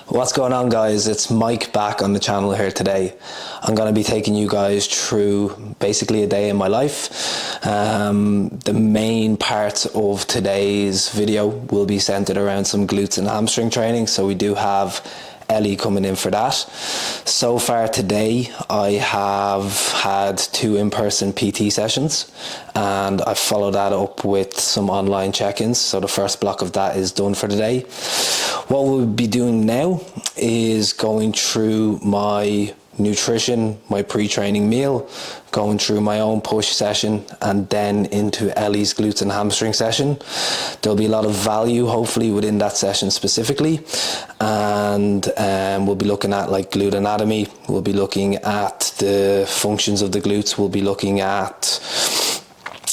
What's going on, guys? It's Mike back on the channel here today. I'm going to be taking you guys through basically a day in my life. The main part of today's video will be centered around some glutes and hamstring training, so we do have Ellie coming in for that. So far today I have had 2 in-person PT sessions and I followed that up with some online check-ins, so the first block of that is done for today. What we'll be doing now is going through my nutrition, my pre-training meal, going through my own push session, and then into Ellie's glutes and hamstring session. There'll be a lot of value hopefully within that session specifically, and we'll be looking at like glute anatomy, we'll be looking at the functions of the glutes, we'll be looking at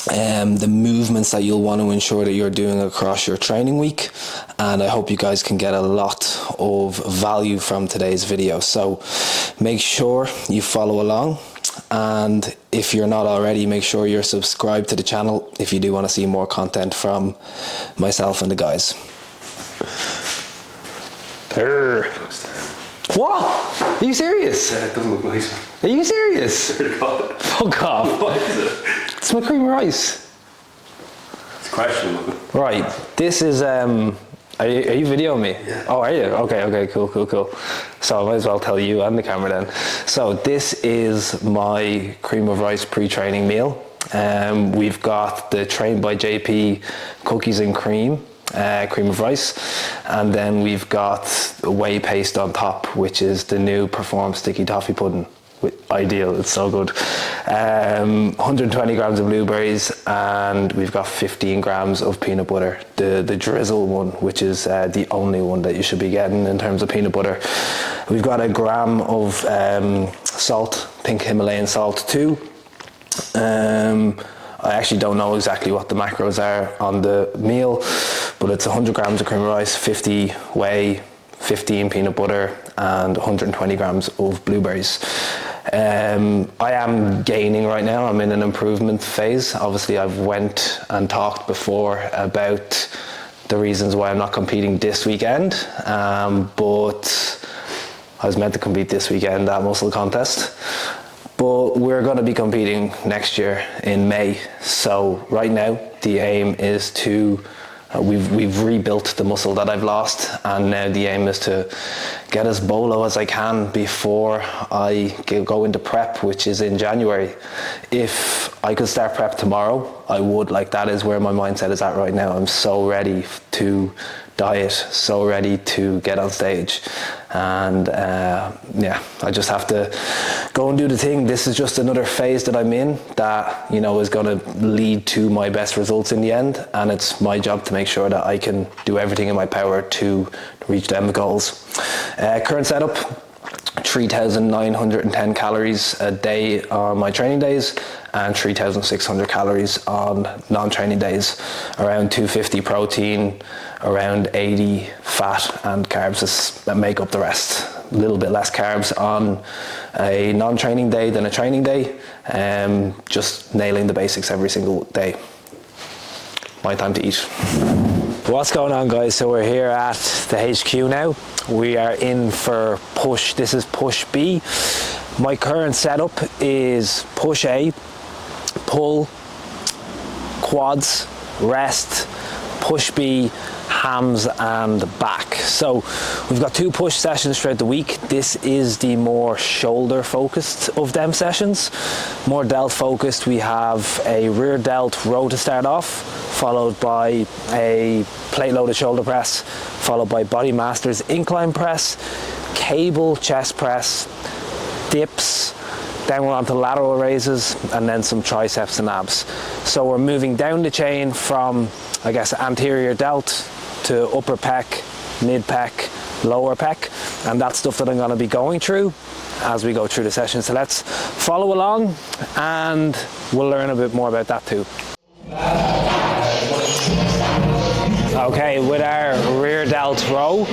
the movements that you'll want to ensure that you're doing across your training week, and I hope you guys can get a lot of value from today's video. So make sure you follow along, and if you're not already, make sure you're subscribed to the channel if you do want to see more content from myself and the guys. What? Are you serious? It doesn't look nice. Are you serious? Fuck off. What is it? It's my cream of rice. It's questionable. Right, this is, are you videoing me? Yeah. Oh, are you? Okay, cool. So I might as well tell you and the camera then. So this is my cream of rice pre-training meal. We've got the Trained by JP cookies and cream of rice, and then we've got whey paste on top, which is the new Perform Sticky Toffee Pudding. Ideal, it's so good. 120 grams of blueberries, and we've got 15 grams of peanut butter, the drizzle one, which is the only one that you should be getting in terms of peanut butter. We've got a gram of salt, pink Himalayan salt too. I actually don't know exactly what the macros are on the meal, but it's 100 grams of cream of rice, 50 whey, 15 peanut butter, and 120 grams of blueberries. I am gaining right now. I'm in an improvement phase. Obviously I've went and talked before about the reasons why I'm not competing this weekend, but I was meant to compete this weekend at muscle contest, but we're going to be competing next year in May. So right now the aim is to we've rebuilt the muscle that I've lost, and now the aim is to get as bolo as I can before I go into prep, which is in January. If I could start prep tomorrow, I would. Like, that is where my mindset is at right now. I'm so ready to diet, so ready to get on stage, and yeah, I just have to go and do the thing. This is just another phase that I'm in that, you know, is going to lead to my best results in the end, and it's my job to make sure that I can do everything in my power to reach them goals. Current setup: 3,910 calories a day on my training days, and 3,600 calories on non-training days. Around 250 protein, around 80 fat and carbs that make up the rest. A little bit less carbs on a non-training day than a training day. Just nailing the basics every single day. My time to eat. What's going on, guys? So we're here at the HQ now. We are in for push. This is push B. My current setup is push A, pull, quads, rest, push B, hams and back. So we've got 2 push sessions throughout the week. This is the more shoulder focused of them sessions. More delt focused, we have a rear delt row to start off, followed by a plate loaded shoulder press, followed by Body Masters incline press, cable chest press, dips, then we're on to lateral raises, and then some triceps and abs. So we're moving down the chain from, I guess, anterior delt to upper pec, mid pec, lower pec, and that's stuff that I'm going to be going through as we go through the session. So let's follow along and we'll learn a bit more about that too. Okay, with our rear delt row,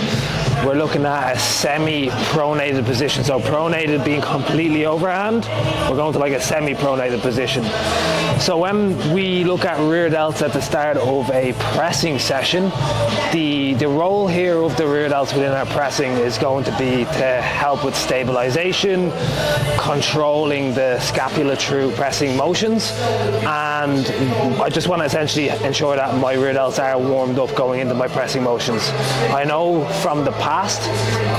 we're looking at a semi-pronated position. So pronated being completely overhand, we're going to like a semi-pronated position. So when we look at rear delts at the start of a pressing session, the role here of the rear delts within our pressing is going to be to help with stabilization, controlling the scapula through pressing motions, and I just want to essentially ensure that my rear delts are warmed up going into my pressing motions. I know from the past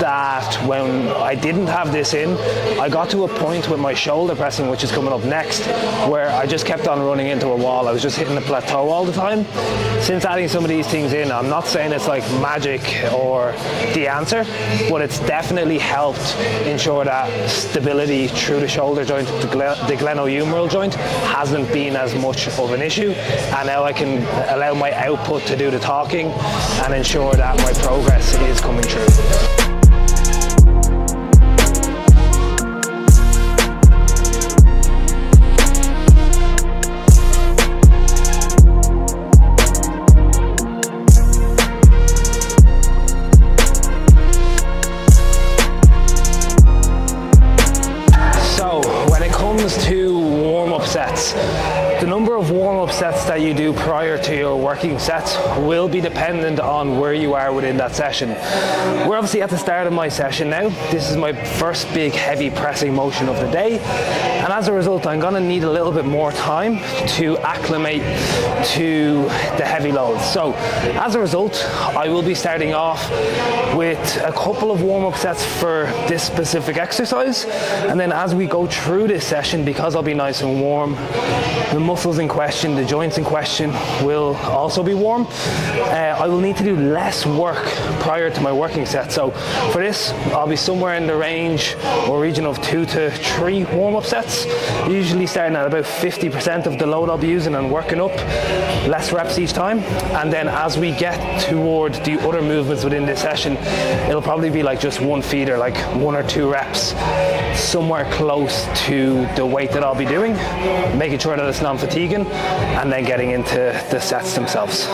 that when I didn't have this in, I got to a point with my shoulder pressing, which is coming up next, where I just kept on running into a wall. I was just hitting the plateau all the time. Since adding some of these things in, I'm not saying it's like magic or the answer, but it's definitely helped ensure that stability through the shoulder joint, the glenohumeral joint, hasn't been as much of an issue, and now I can allow my output to do the talking and ensure that my progress is coming through. To warm-up sets, the number of warm-up sets that you do prior to your working sets will be dependent on where you are within that session. We're obviously at the start of my session now. This is my first big heavy pressing motion of the day, and as a result I'm going to need a little bit more time to acclimate to the heavy loads. So as a result, I will be starting off with a couple of warm-up sets for this specific exercise, and then as we go through this session, because I'll be nice and warm, the muscles in question, the joints in question will also be warm. I will need to do less work prior to my working set. So for this, I'll be somewhere in the range or region of 2 to 3 warm-up sets, usually starting at about 50% of the load I'll be using and working up, less reps each time. And then as we get toward the other movements within this session, it'll probably be like just one feeder, like 1 or 2 reps, somewhere close to the weight that I'll be doing, making sure that it's non-fatiguing, and then getting into the sets themselves.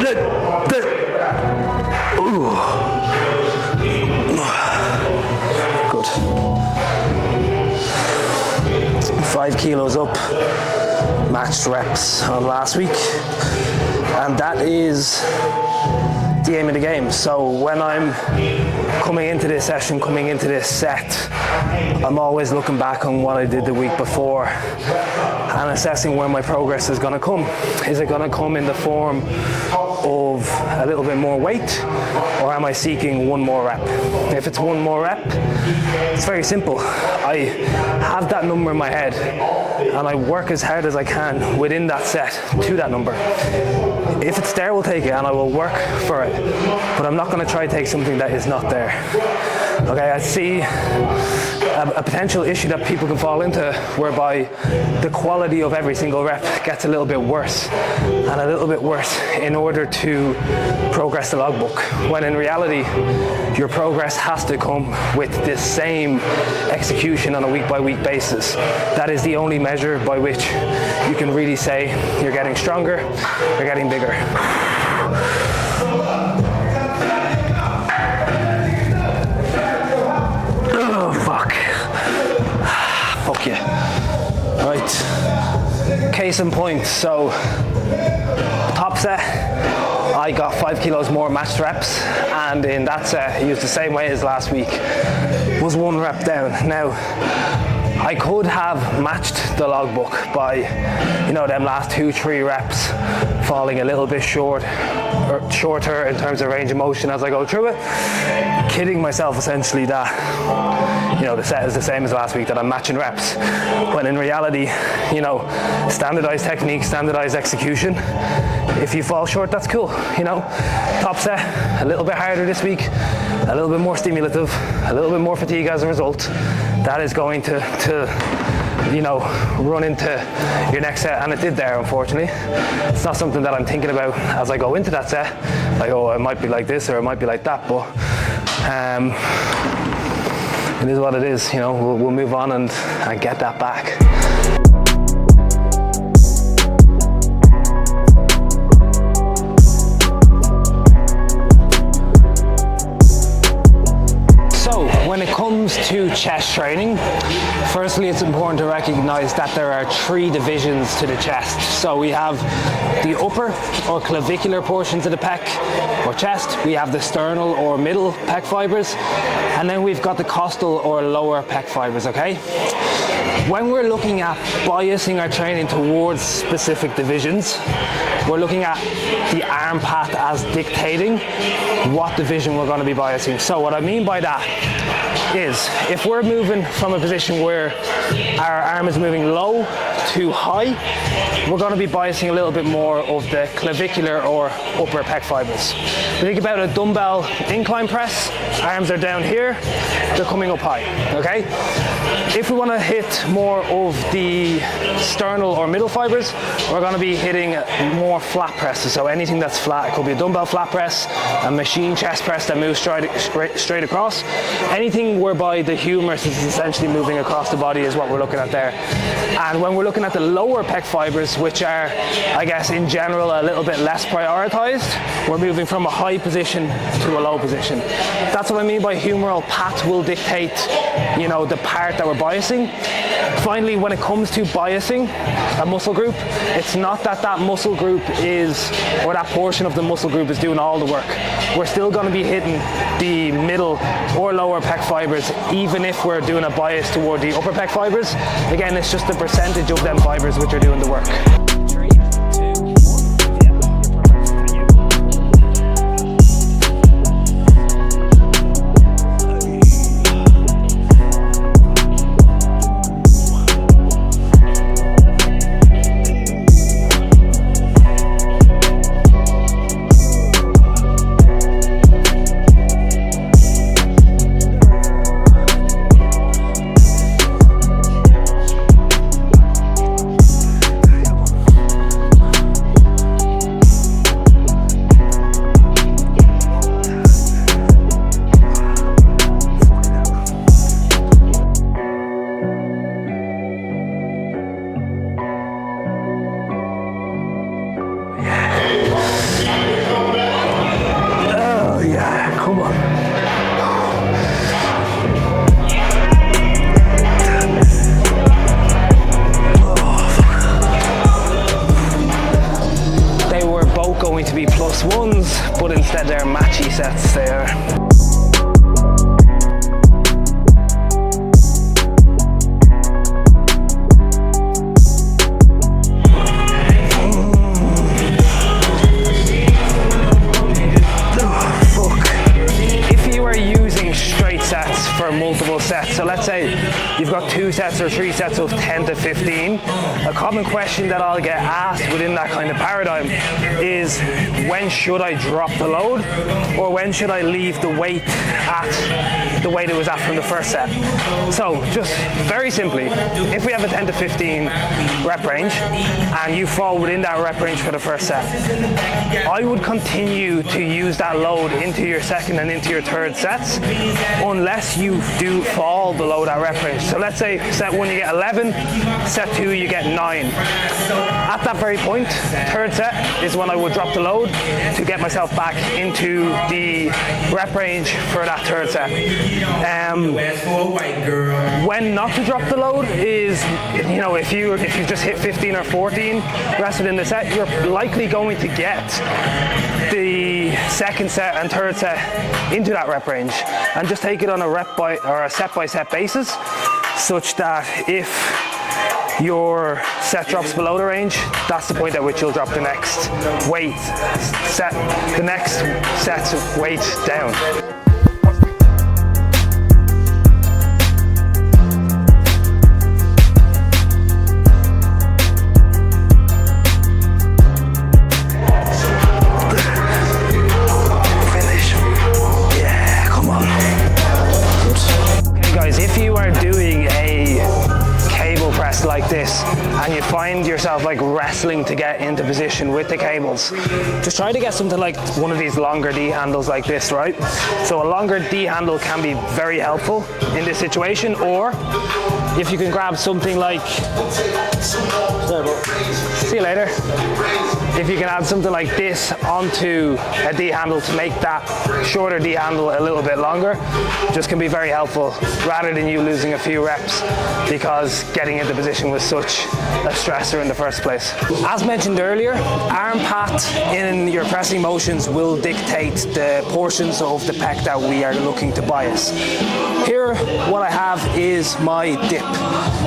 Good. 5 kilos up, matched reps on last week, and that is the aim of the game. So when I'm coming into this session, coming into this set, I'm always looking back on what I did the week before and assessing where my progress is going to come. Is it going to come in the form of a little bit more weight, or am I seeking one more rep? If it's one more rep, it's very simple. I have that number in my head and I work as hard as I can within that set to that number. If it's there, we'll take it and I will work for it, but I'm not going to try to take something that is not there. Okay, I see a potential issue that people can fall into, whereby the quality of every single rep gets a little bit worse and a little bit worse in order to progress the logbook, when in reality your progress has to come with this same execution on a week-by-week basis. That is the only measure by which you can really say you're getting stronger, you're getting bigger. Oh, fuck. Fuck yeah. Right. Case in point, so top set, I got 5 kilos more matched reps, and in that set I used the same weight as last week, was 1 rep down. Now, I could have matched the logbook by, you know, them last 2-3 reps falling a little bit shorter in terms of range of motion as I go through it, kidding myself essentially that, you know, the set is the same as last week, that I'm matching reps, when in reality, you know, standardized technique, standardized execution. If you fall short, that's cool, you know. Top set, a little bit harder this week, a little bit more stimulative, a little bit more fatigue as a result. That is going to you know, run into your next set, and it did there, unfortunately. It's not something that I'm thinking about as I go into that set, like, oh, it might be like this or it might be like that, but it is what it is, you know. We'll move on and get that back. When it comes to chest training, firstly it's important to recognize that there are 3 divisions to the chest. So we have the upper or clavicular portions of the pec or chest, we have the sternal or middle pec fibers, and then we've got the costal or lower pec fibers, okay? When we're looking at biasing our training towards specific divisions, we're looking at the arm path as dictating what division we're going to be biasing. So what I mean by that is, if we're moving from a position where our arm is moving low to high, we're going to be biasing a little bit more of the clavicular or upper pec fibers. Think about a dumbbell incline press, arms are down here, they're coming up high, okay? If we want to hit more of the sternal or middle fibers, we're going to be hitting more flat presses. So anything that's flat, it could be a dumbbell flat press, a machine chest press that moves straight across. Anything whereby the humerus is essentially moving across the body is what we're looking at there. And when we're looking at the lower pec fibers, which are, I guess, in general a little bit less prioritized, we're moving from a high position to a low position. That's what I mean by humeral path will dictate, you know, the part that we're biasing. Finally, when it comes to biasing a muscle group, it's not that that muscle group is, or that portion of the muscle group is doing all the work. We're still going to be hitting the middle or lower pec fibers, even if we're doing a bias toward the upper pec fibers. Again, it's just the percentage of them fibers which are doing the work. Going to be +1s, but instead they're matchy sets there. For multiple sets. So let's say you've got 2 sets or 3 sets of 10 to 15. A common question that I'll get asked within that kind of paradigm is, when should I drop the load, or when should I leave the weight at the weight it was at from the first set? So just very simply, if we have a 10 to 15 rep range and you fall within that rep range for the first set, I would continue to use that load into your second and into your third sets unless you do fall below that rep range. So let's say set 1 you get 11, set 2 you get 9. At that very point, third set is when I would drop the load to get myself back into the rep range for that third set. When not to drop the load is, you know, if you just hit 15 or 14 reps within the set, you're likely going to get the second set and third set into that rep range, and just take it on a set by set basis. such that if your set drops below the range, that's the point at which you'll drop the next set weight down. Like this, and you find yourself like wrestling to get into position with the cables, just try to get something like one of these longer D handles like this, right? So a longer D handle can be very helpful in this situation, or if you can grab something like, see you later, if you can add something like this onto a D handle to make that shorter D handle a little bit longer, just can be very helpful rather than you losing a few reps because getting into position was such a stressor in the first place. As mentioned earlier, arm pat in your pressing motions will dictate the portions of the pec that we are looking to bias. Here, what I have is my dip.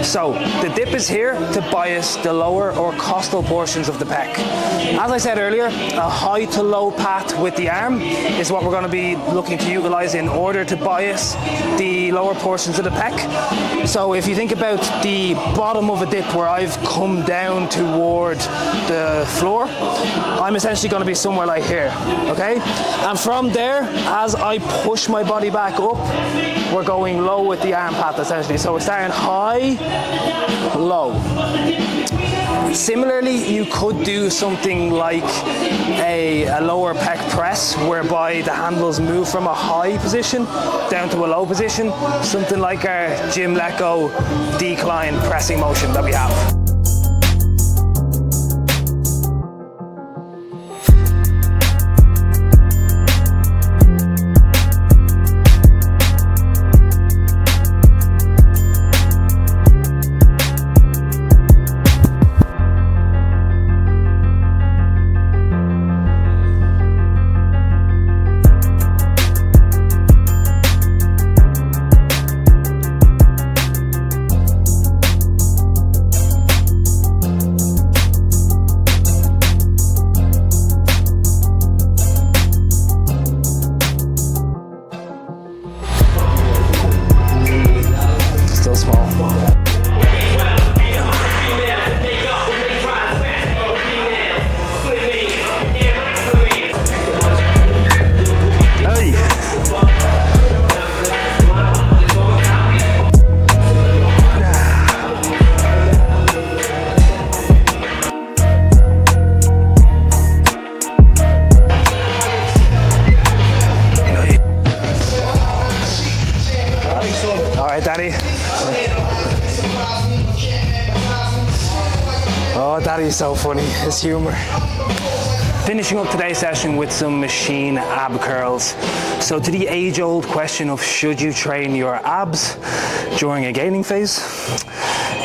So the dip is here to bias the lower or costal portions of the pec. As I said earlier, a high to low pat with the arm is what we're going to be looking to utilize in order to bias the lower portions of the pec. So if you think about the bottom of a dip where I've come down toward the floor, I'm essentially going to be somewhere like here, okay? And from there, as I push my body back up, we're going low with the arm pat essentially. So we're starting high, low. Similarly, you could do something like a lower pec press whereby the handles move from a high position down to a low position, something like our gym let go decline pressing motion that we have. Oh, Daddy's so funny, his humor. Finishing up today's session with some machine ab curls. So to the age-old question of should you train your abs during a gaining phase?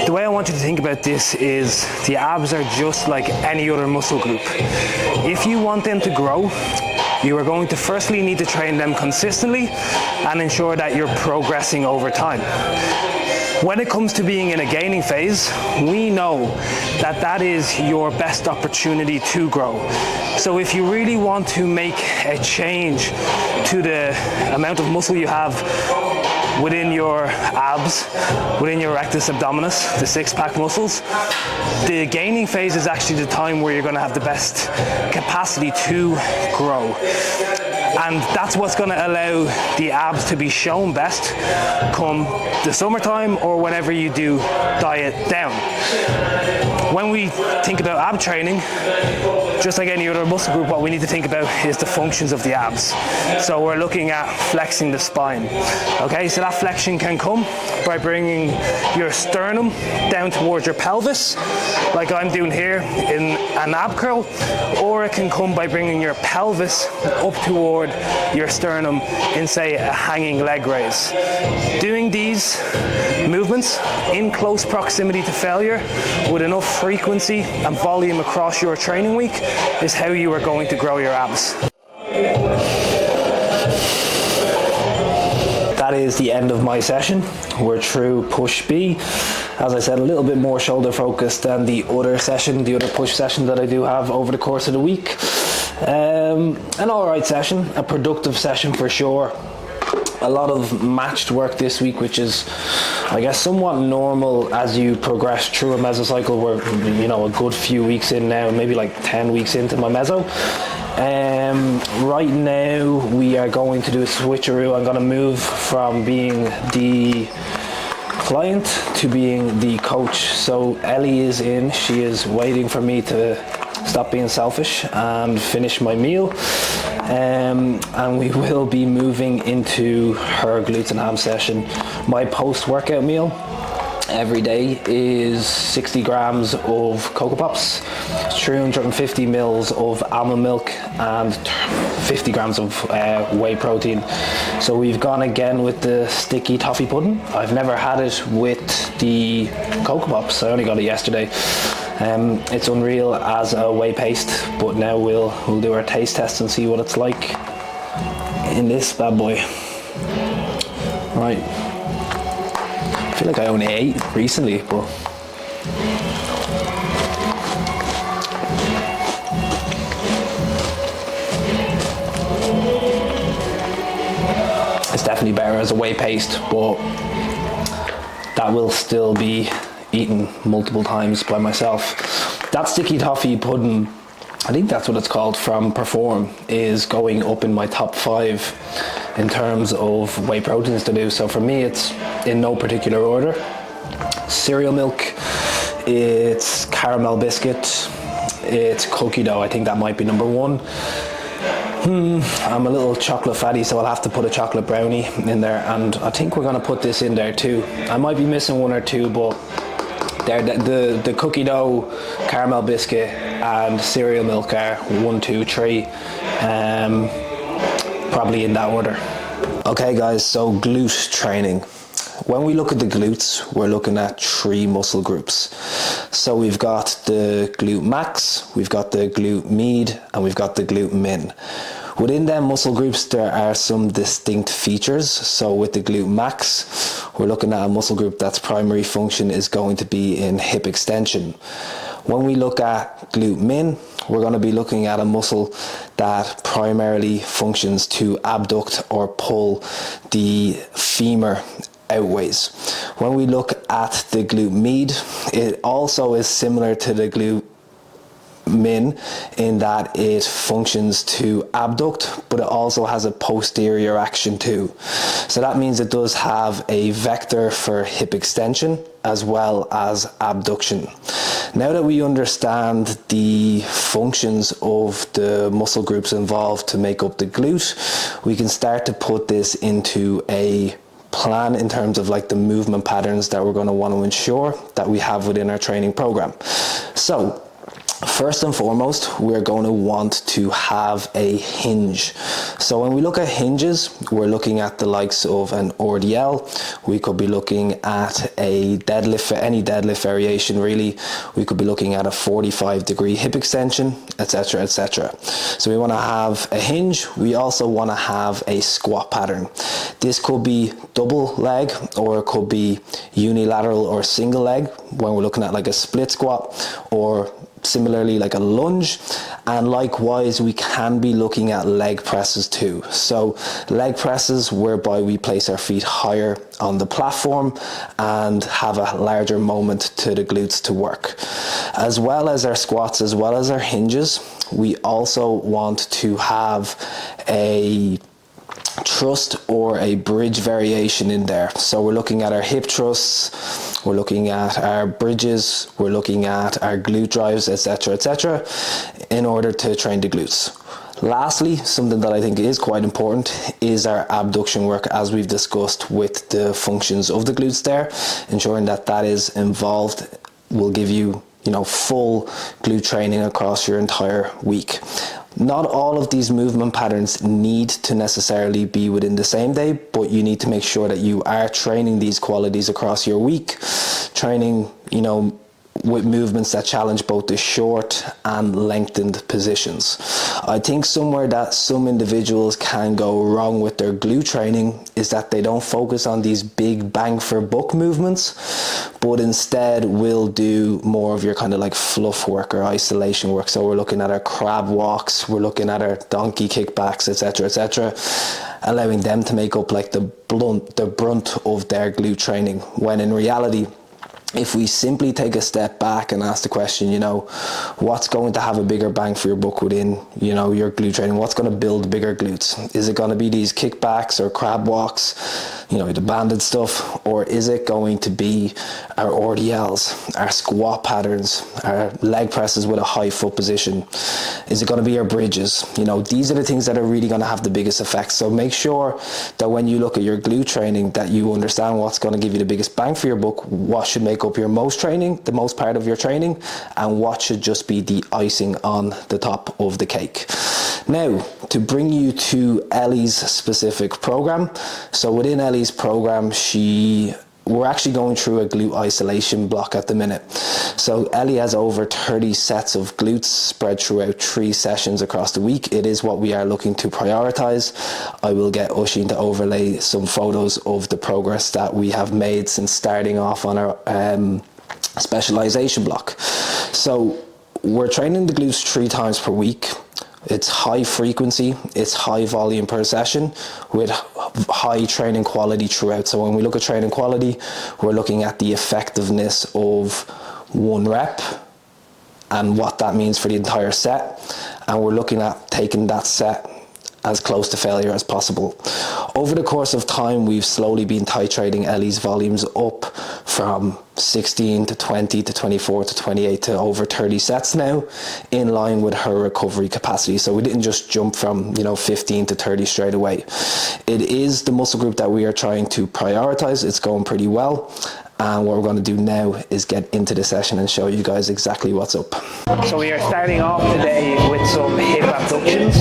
The way I want you to think about this is the abs are just like any other muscle group. If you want them to grow, you are going to firstly need to train them consistently and ensure that you're progressing over time. When it comes to being in a gaining phase, we know that that is your best opportunity to grow. So if you really want to make a change to the amount of muscle you have within your abs, within your rectus abdominis, the six-pack muscles, the gaining phase is actually the time where you're going to have the best capacity to grow. And that's what's going to allow the abs to be shown best come the summertime or whenever you do diet down. When we think about ab training, just like any other muscle group, what we need to think about is the functions of the abs. So we're looking at flexing the spine. Okay, so that flexion can come by bringing your sternum down towards your pelvis, like I'm doing here in an ab curl, or it can come by bringing your pelvis up toward your sternum in, say, a hanging leg raise. Doing these movements in close proximity to failure with enough frequency and volume across your training week is how you are going to grow your abs. that is the end of my session. We're through push B. As I said, a little bit more shoulder focused than the other session, the other push session that I do have over the course of the week. An alright session, a productive session for sure. A lot of matched work this week, which is, I guess, somewhat normal as you progress through a mesocycle. We're, a good few weeks in now, maybe like 10 weeks into my meso. Right now we are going to do a switcheroo. I'm going to move from being the client to being the coach. So Ellie is in, she is waiting for me to stop being selfish and finish my meal. And we will be moving into her glutes and ham session. My post-workout meal every day is 60 grams of Cocoa Pops, 350 mils of almond milk, and 50 grams of whey protein. So we've gone again with the sticky toffee pudding. I've never had it with the Cocoa Pops. I only got it yesterday. It's unreal as a whey paste, but now we'll do our taste test and see what it's like in this bad boy. Right. I feel like I only ate recently, but it's definitely better as a whey paste, but that will still be eaten multiple times by myself. That sticky toffee pudding, I think that's what it's called, from Perform, is going up in my top 5 in terms of whey proteins to do. So for me, it's in no particular order. Cereal milk, it's caramel biscuit, it's cookie dough. I think that might be number 1. I'm a little chocolate fatty, so I'll have to put a chocolate brownie in there, and I think we're going to put this in there too. I might be missing 1 or 2, but the cookie dough, caramel biscuit, and cereal milk are 1, 2, 3, probably in that order. Okay guys, so glute training. When we look at the glutes, we're looking at 3 muscle groups. So we've got the glute max, we've got the glute med, and we've got the glute min. Within them muscle groups, there are some distinct features. So with the glute max, we're looking at a muscle group that's primary function is going to be in hip extension. When we look at glute min, we're going to be looking at a muscle that primarily functions to abduct or pull the femur outways. When we look at the glute med, it also is similar to the glute min in that it functions to abduct, but it also has a posterior action too. So that means it does have a vector for hip extension as well as abduction. Now that we understand the functions of the muscle groups involved to make up the glute, we can start to put this into a plan in terms of like the movement patterns that we're going to want to ensure that we have within our training program. So first and foremost, we're going to want to have a hinge. So when we look at hinges, we're looking at the likes of an RDL. We could be looking at a deadlift, any deadlift variation really. We could be looking at a 45-degree hip extension, etc., etc. So we want to have a hinge. We also want to have a squat pattern. This could be double leg, or it could be unilateral or single leg when we're looking at like a split squat, or similarly like a lunge. And likewise, we can be looking at leg presses too. So leg presses whereby we place our feet higher on the platform and have a larger moment to the glutes to work. As well as our squats, as well as our hinges, we also want to have a thrust or a bridge variation in there. So we're looking at our hip thrusts, we're looking at our bridges, we're looking at our glute drives, etc., etc., in order to train the glutes. Lastly, something that I think is quite important is our abduction work, as we've discussed with the functions of the glutes there. Ensuring that that is involved will give you, full glute training across your entire week. Not all of these movement patterns need to necessarily be within the same day, but you need to make sure that you are training these qualities across your week, training, with movements that challenge both the short and lengthened positions. I think somewhere that some individuals can go wrong with their glute training is that they don't focus on these big bang for buck movements, but instead will do more of your kind of like fluff work or isolation work. So we're looking at our crab walks, we're looking at our donkey kickbacks, etc., allowing them to make up like the brunt of their glute training, when in reality, if we simply take a step back and ask the question, you know, what's going to have a bigger bang for your buck within, you know, your glute training? What's going to build bigger glutes? Is it going to be these kickbacks or crab walks, you know, the banded stuff, or is it going to be our RDLs, our squat patterns, our leg presses with a high foot position? Is it going to be our bridges? You know, these are the things that are really going to have the biggest effects. So make sure that when you look at your glute training, that you understand what's going to give you the biggest bang for your buck, what should make up your most training, the most part of your training, and what should just be the icing on the top of the cake. Now, to bring you to Ellie's specific program. So within Ellie's program, we're actually going through a glute isolation block at the minute. So Ellie has over 30 sets of glutes spread throughout 3 sessions across the week. It is what we are looking to prioritize. I will get Oisin to overlay some photos of the progress that we have made since starting off on our specialization block. So we're training the glutes 3 times per week. It's high frequency, it's high volume per session with high training quality throughout. So when we look at training quality, we're looking at the effectiveness of 1 rep and what that means for the entire set. And we're looking at taking that set as close to failure as possible. Over the course of time, we've slowly been titrating Ellie's volumes up from 16 to 20 to 24 to 28 to over 30 sets now, in line with her recovery capacity. So we didn't just jump from, you know, 15 to 30 straight away. It is the muscle group that we are trying to prioritize. It's going pretty well. And what we're going to do now is get into the session and show you guys exactly what's up. So we are starting off today with some hip abductions.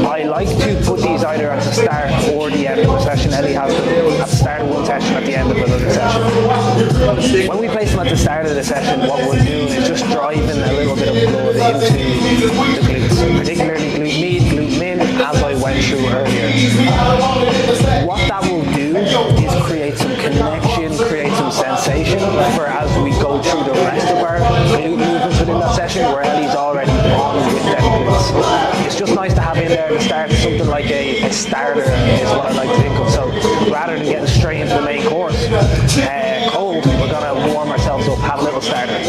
I like to put these either at the start or the end of the session. Ellie has them at the start of one session, at the end of another session. When we place them at the start of the session, what we're doing is just driving a little bit of blood into the glutes, particularly glute med, glute min, as I went through earlier. What that will do is create some connection, create some sensation for as we go through the rest of our glute movements within that session, where Ellie's already on with them glutes. It's just nice to have in there to start something like a starter is what I like to think of. So rather than getting straight into the main course, cold, we're going to warm ourselves up, have a little starter.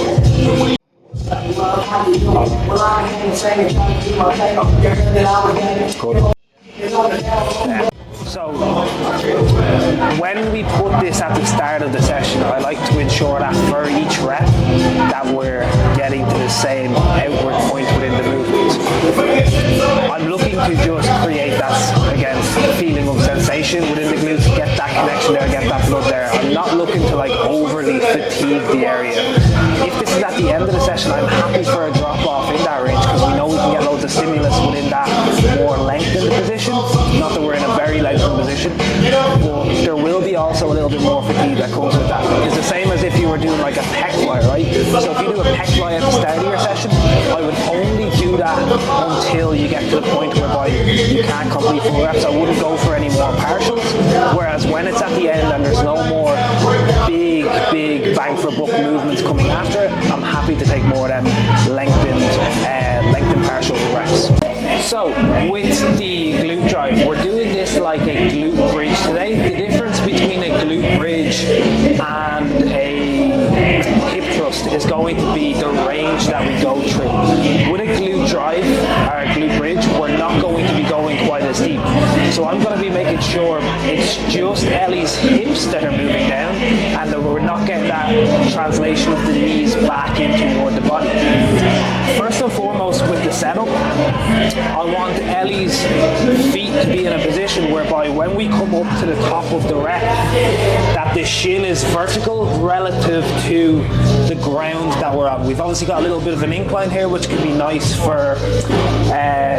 Good. So when we put this at the start of the session, I like to ensure that for each rep that we're getting to the same outward point within the movement. I'm looking to just create that, again, feeling of sensation within the glutes, get that connection there, get that blood there. I'm not looking to like overly fatigue the area. If this is at the end of the session, I'm happy for a drop off in that range, because we know we can get loads of stimulus within that more lengthened position. Not that we're in a very lengthened position, but there will be also a little bit more fatigue that comes with that. It's the same as if you were doing like a pec fly, right? So if you do a pec fly at the start of your session, I would only do that until you get to the point whereby you can't complete full reps. I wouldn't go for any more partials. Whereas when it's at the end and there's no more big bang for buck movements coming after it, I'm happy to take more of them lengthened partial reps. So with the glute drive, we're doing this like a glute bridge today. The difference between a glute bridge and a hip thrust is going to be the range that we go through. With a glute drive or a glute bridge, we're not going to be going quite as deep. So I'm going to be making sure it's just Ellie's hips that are moving down, and that we're not getting that translation of the knees back in toward the body. First and foremost, with the setup, I want Ellie's feet to be in a position whereby when we come up to the top of the rep, that the shin is vertical relative to the ground that we're on. We've obviously got a little bit of an incline here, which can be nice for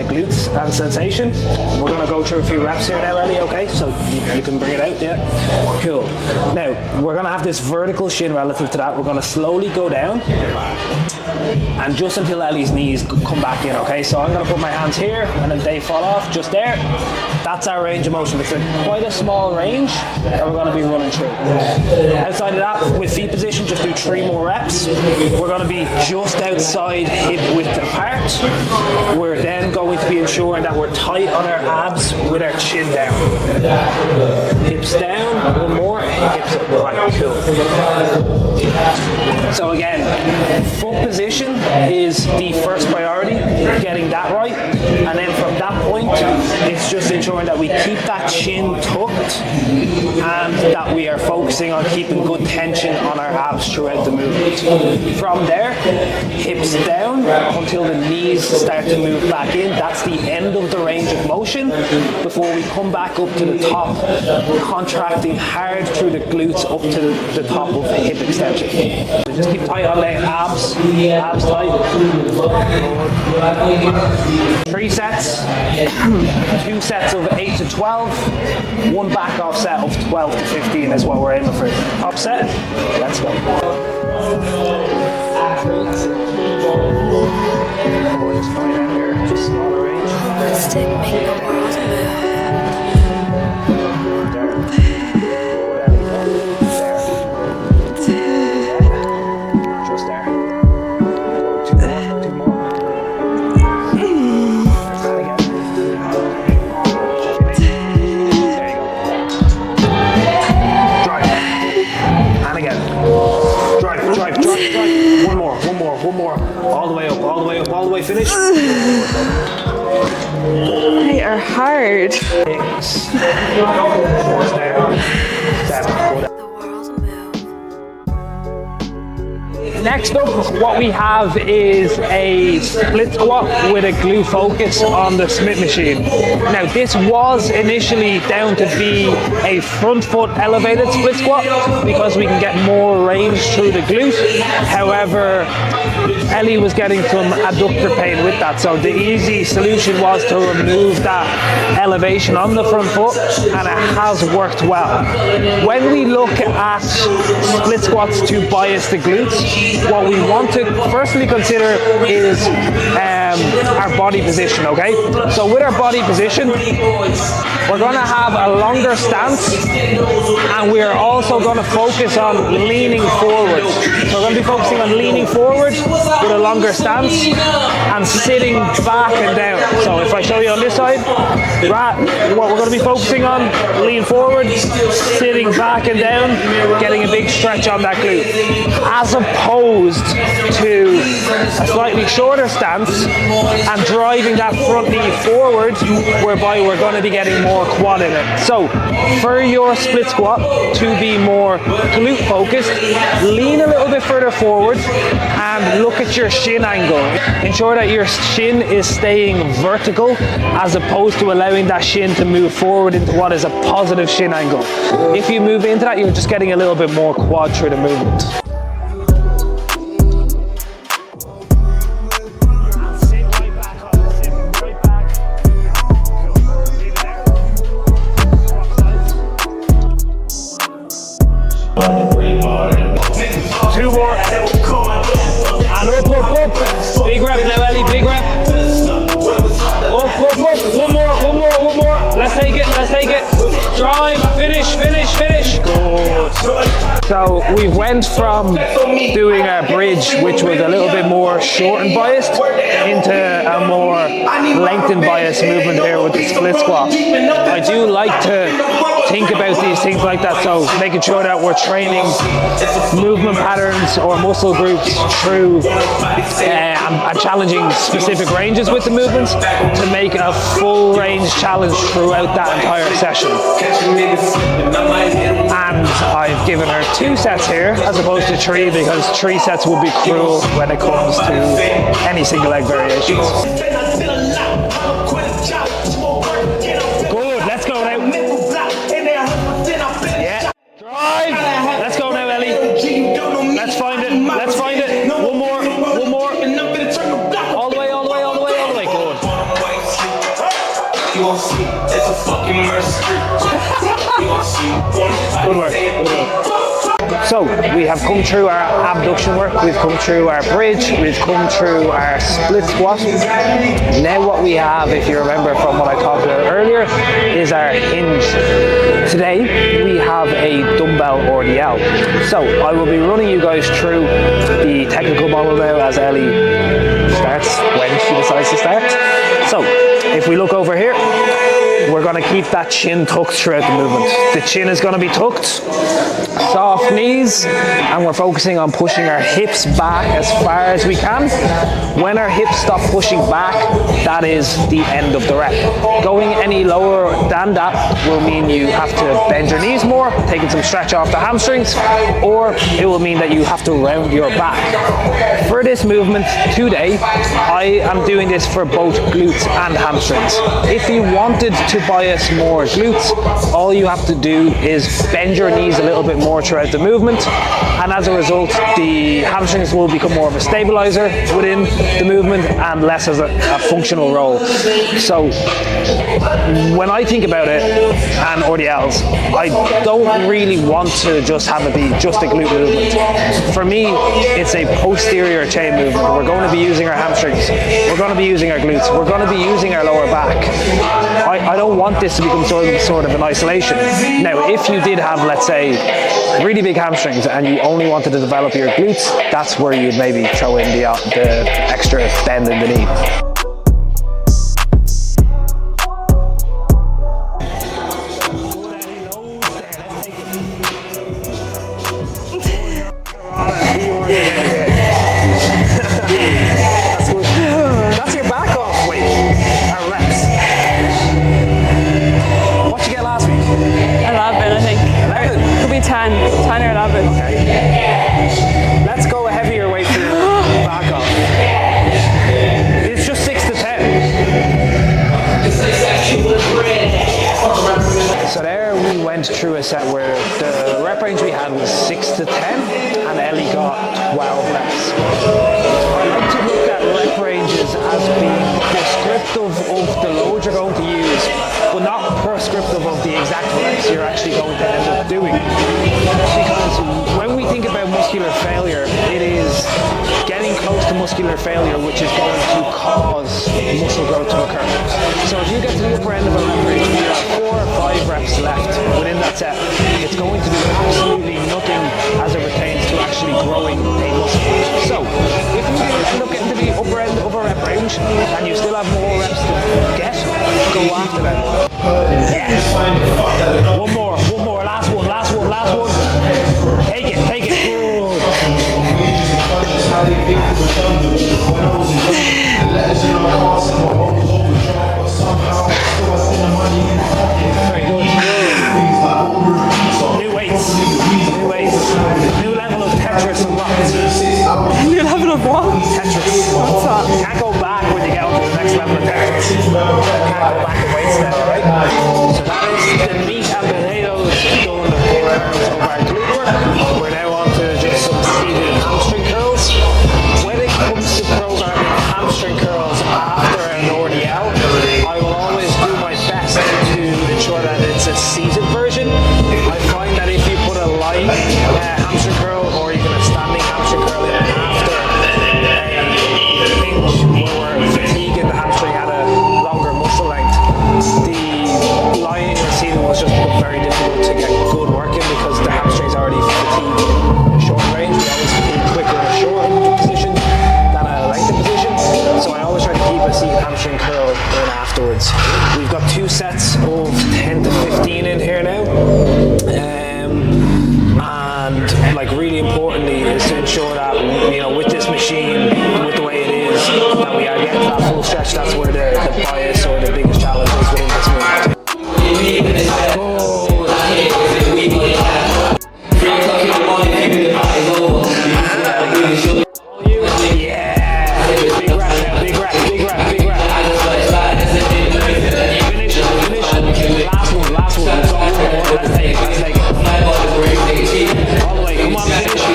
glutes and sensation. We're gonna go through a few reps here now, Ellie, okay? So you can bring it out, yeah? Cool. Now, we're gonna have this vertical shin relative to that. We're gonna slowly go down and just until Ellie's knees come back in, okay? So I'm gonna put my hands here and then they fall off just there. That's our range of motion. It's quite a small range that we're gonna be running through. Outside of that, with feet position, just do 3 more reps. We're gonna be just outside hip width apart. We're then going to be ensuring that we're tight on our abs with our chin down. Hips down, 1 more, hips up, right, cool. So again, foot position is the first priority, getting that right, and then from that point, it's just ensuring that we keep that chin tucked and that we are focusing on keeping good tension on our abs throughout the movement. From there, hips down until the knees start to move back in. That's the end of the range of motion before we come back up to the top, contracting hard through the glutes up to the top of the hip extension. So just keep tight on the abs tight. 3 sets, 2 sets of 8 to 12, 1 back off set of 12 to 15 is what we're aiming for. Top set, let's go. Just going out here, just smaller range. Stick make the world move. Finish. They are hard. 6. 4 down. 7. Next up, what we have is a split squat with a glute focus on the Smith machine. Now, this was initially down to be a front foot elevated split squat because we can get more range through the glute. However, Ellie was getting some adductor pain with that, so the easy solution was to remove that elevation on the front foot, and it has worked well. When we look at split squats to bias the glutes, what we want to firstly consider is our body position, okay? So with our body position, we're going to have a longer stance, and we are also going to focus on leaning forward. So we're going to be focusing on leaning forward with a longer stance and sitting back and down. So if I show you on this side, what we're going to be focusing on, lean forward, sitting back and down, getting a big stretch on that glute, as opposed to a slightly shorter stance and driving that front knee forward, whereby we're going to be getting more quad in it. So for your split squat to be more glute focused, lean a little bit further forward and look at your shin angle. Ensure that your shin is staying vertical as opposed to allowing that shin to move forward into what is a positive shin angle. If you move into that, you're just getting a little bit more quad through the movement. Big rep now, Ellie, big rep. Up. One more. Let's take it. Drive, finish. Good. So we went from doing our bridge, which was a little bit more short and biased, into a more lengthened bias movement here with the split squat. I do like to think about these things like that, so making sure that we're training movement patterns or muscle groups through and challenging specific ranges with the movements to make a full range challenge throughout that entire session. And I've given her 2 sets here as opposed to 3 because 3 sets would be cruel when it comes to any single leg variations. Good, let's go now. Yeah. Drive. Let's go now, Ellie. Let's find it. One more. All the way. Good. Good work. So we have come through our abduction work, we've come through our bridge, we've come through our split squat. Now what we have, if you remember from what I talked about earlier, is our hinge. Today we have a dumbbell RDL. So I will be running you guys through the technical model now as Ellie starts when she decides to start. So if we look over here, we're going to keep that chin tucked throughout the movement. The chin is going to be tucked, soft knees, and we're focusing on pushing our hips back as far as we can. When our hips stop pushing back, that is the end of the rep. Going any lower than that will mean you have to bend your knees more, taking some stretch off the hamstrings, or it will mean that you have to round your back. For this movement today, I am doing this for both glutes and hamstrings. If you wanted to bias more glutes, all you have to do is bend your knees a little bit more throughout the movement, and as a result the hamstrings will become more of a stabilizer within the movement and less as a functional role. So when I think about it and RDLs, I don't really want to just have it be just a glute movement. For me, it's a posterior chain movement. We're going to be using our hamstrings, we're going to be using our glutes, we're going to be using our lower back. I don't want this to become sort of an isolation. Now, if you did have, let's say, really big hamstrings and you only wanted to develop your glutes, that's where you'd maybe throw in the extra bend in the knee. That's your back off weight, our reps. What'd you get last week? 11, I think. 11? Could be 10 or 11. Okay. Let's go a heavier weight for your back off. It's just 6 to 10. So there we went through a set where the rep range we had was 6 to 10 and Ellie got 12 reps. I like to look at rep ranges as being descriptive of the load you're going to use, but not prescriptive of the exact reps you're actually going to end up doing. Because when we think about muscular failure, it is getting close to muscular failure which is going to cause muscle growth to occur. So if you get to the upper end of a rep range, you have 4 or 5 reps left within that set, it's going to do absolutely nothing as it pertains to actually growing a muscle. So if you end up getting to the upper end of a rep range and you still have more reps to get, go after them. Yeah. One more, last one. Take it. Very good. New weights. New level of Tetris and what? New level of what? Tetris. What's that? Can't go back when you get onto the next level of Tetris. Can't go back in weights now, alright? So that is the meat and potatoes done in terms of our glute work. We're now on to just some seated hamstring curls. When it comes to programming hamstring curls after an RDL, I will always do my best to ensure that it's a seated version. I find that if you put a light hamstring curl or even a standing hamstring curl in after a hinge where we're fatiguing the hamstring at a longer muscle length, the lying or seated was just very difficult to get good work in because the hamstring's already fatigued in a short range. We always fatigue quicker in a short position than a lengthened position. So I always try to keep a seated hamstring curl in afterwards. We've got 2 sets of 10 to 15 in here now. And like really importantly is to ensure that, you know, with this machine, with the way it is, that we are getting to that full stretch. That's where the bias or the biggest challenge is within this movement. Last one. Let's take it. All the way, come on, finish.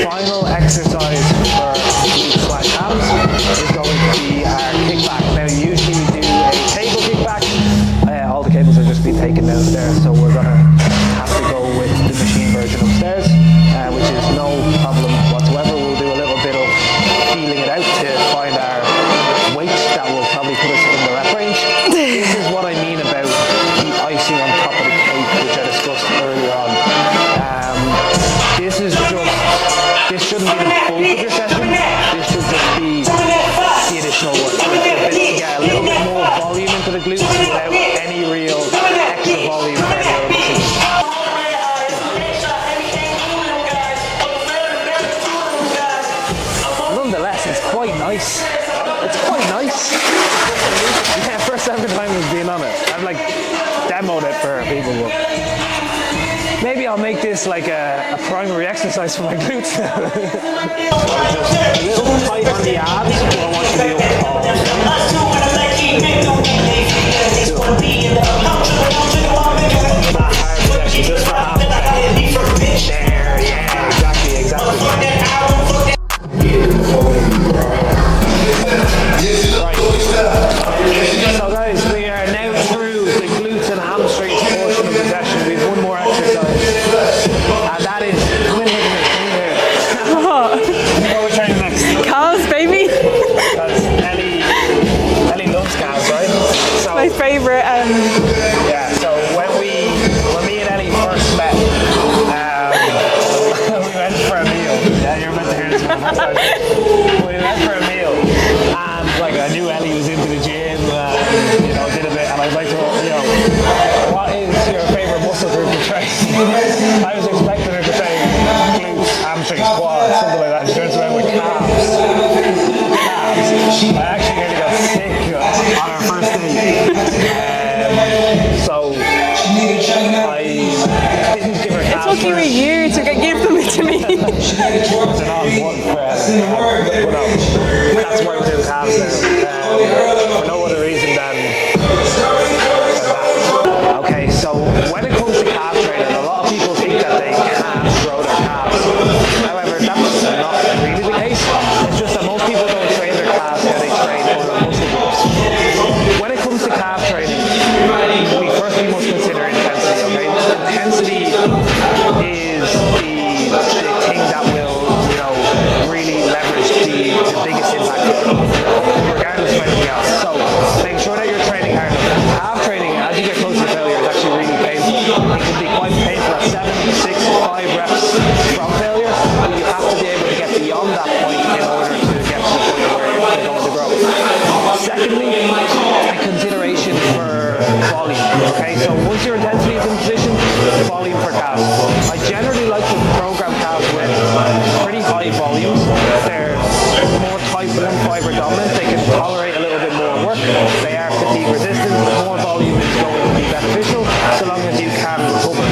Final exercise for glutes/hams is going to be our kickback. Now usually we do a cable kickback. All the cables are just this is just, this shouldn't be the bulk of your session. This should just be the additional work. So it's to get a little bit more volume into the glutes without any real extra volume for any other muscles. Nonetheless, it's quite nice. It's quite nice. Yeah, first ever time of being on it. I've like demoed it for people. But maybe I'll make this like a primary exercise for my glutes now. Just a little tight on the abs, but I want to be up tall. Just for half. There, yeah, exactly. So guys, we are now through the glutes and hamstrings portion of the session. We have one more exercise, and that is, come in here. What are we training next? Calves, baby. Because Ellie loves calves, right? So My favourite. yeah. So when me and Ellie first met, we went for a meal. Yeah, you're meant to hear this one. We went for a meal, and like I knew Ellie was into the gym, you know, did a bit, and I was like, you know, what is your favourite muscle group to train? I was expecting her to say glutes, hamstrings, quads, something like that. She turns around with calves. I actually nearly got sick on our first date. So I didn't give her calves. It took you a year to give them to me. They're not important for us. That's why we're doing calves now. For no other reason than that. Okay, so when it comes to calf training, a lot of people think that they can't grow their calves. However, that's not really the case. It's just that most people don't train their calves how they train other muscle groups. When it comes to calf training, we must consider intensity, okay? Intensity is the thing that will, you know, really leverage the biggest impact regardless of anything else. So make sure that you're training hard enough. Calf training, as you get closer to failure, is actually really painful. It can be quite painful at 7, 6, 5 reps from failure, but you have to be able to get beyond that point in order to get to the point where you're going to grow. Secondly, a consideration for volume. Okay, so once your intensity is in position, volume for calves. I generally like to program calves with pretty high volumes. They're more type 1 fiber dominant. They can tolerate a little bit more work. They are fatigue resistant. More volume is going to be beneficial so long as you can recover.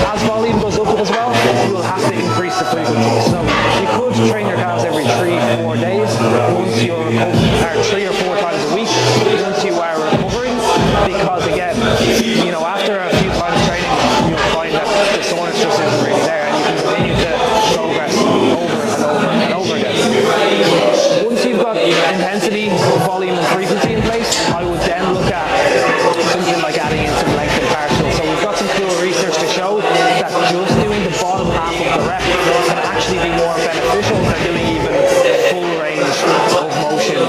As volume goes up as well, you will have to increase the frequency. So you could train your calves every 3-4 days once you're 3 or 4 times a week once you are recovering, because again, you know, after a few times training, you'll find that the soreness just isn't really there, and you can continue to progress over and over and over again. Once you've got intensity, volume and frequency in place, I would then look at something like adding in some length and partial. So we've got some cool research to show that just doing the bottom half of the rep can actually be more beneficial than doing even full range of motion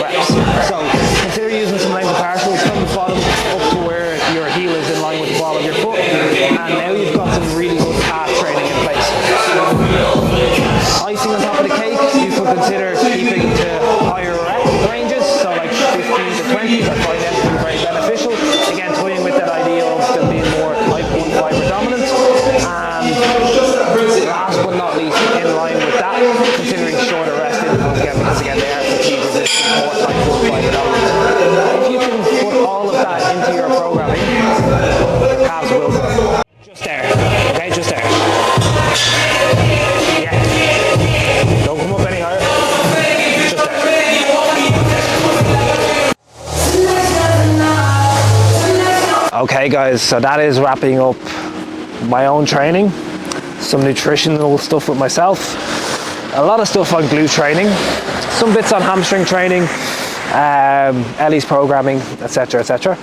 reps. So consider using some length and partials from the bottom up to where your heel is in line with the ball of your foot, and now you've got some really good calf training in place. Icing on top of the cake, you could consider keeping to higher rep ranges, so like 15 to 20s. I find them to be very beneficial. Again, toying with that idea of them being more type 1 fiber dominant. And last but not least, in line with that, considering shorter rest intervals again, because again they are fatigue resistant, more type 1 fiber dominant. If you can put all of that into your programming, your calves will grow. Just there, okay, just there. Yeah. Don't come up any higher. Just there. Okay guys, so that is wrapping up my own training. Some nutritional stuff with myself. A lot of stuff on glute training. Some bits on hamstring training. Ellie's programming, etc, etc.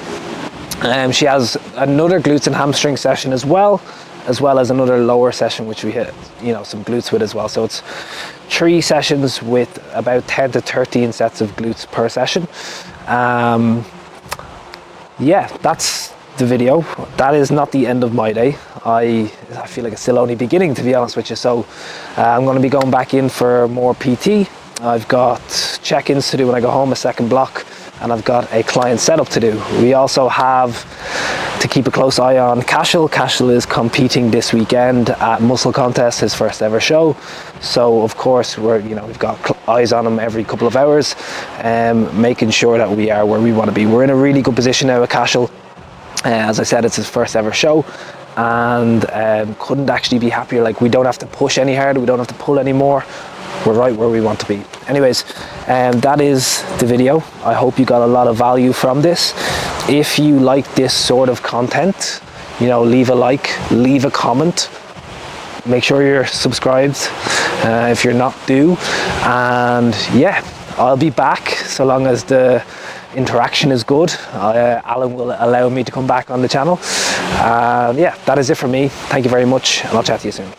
She has another glutes and hamstring session as well as another lower session which we hit, you know, some glutes with as well. So it's 3 sessions with about 10 to 13 sets of glutes per session. Yeah, that's the video. That is not the end of my day. I feel like it's still only beginning, to be honest with you. So I'm going to be going back in for more PT. I've got check-ins to do when I go home, a second block, and I've got a client setup to do. We also have to keep a close eye on Cashel. Cashel is competing this weekend at Muscle Contest, his first ever show. So of course we've got eyes on him every couple of hours, making sure that we are where we want to be. We're in a really good position now with Cashel. As I said, it's his first ever show, and couldn't actually be happier. Like, we don't have to push any harder, we don't have to pull any more. We're right where we want to be. Anyways, that is the video. I hope you got a lot of value from this. If you like this sort of content, leave a like, leave a comment. Make sure you're subscribed if you're not, do. And yeah, I'll be back so long as the interaction is good. Alan will allow me to come back on the channel. Yeah, that is it for me. Thank you very much, and I'll chat to you soon.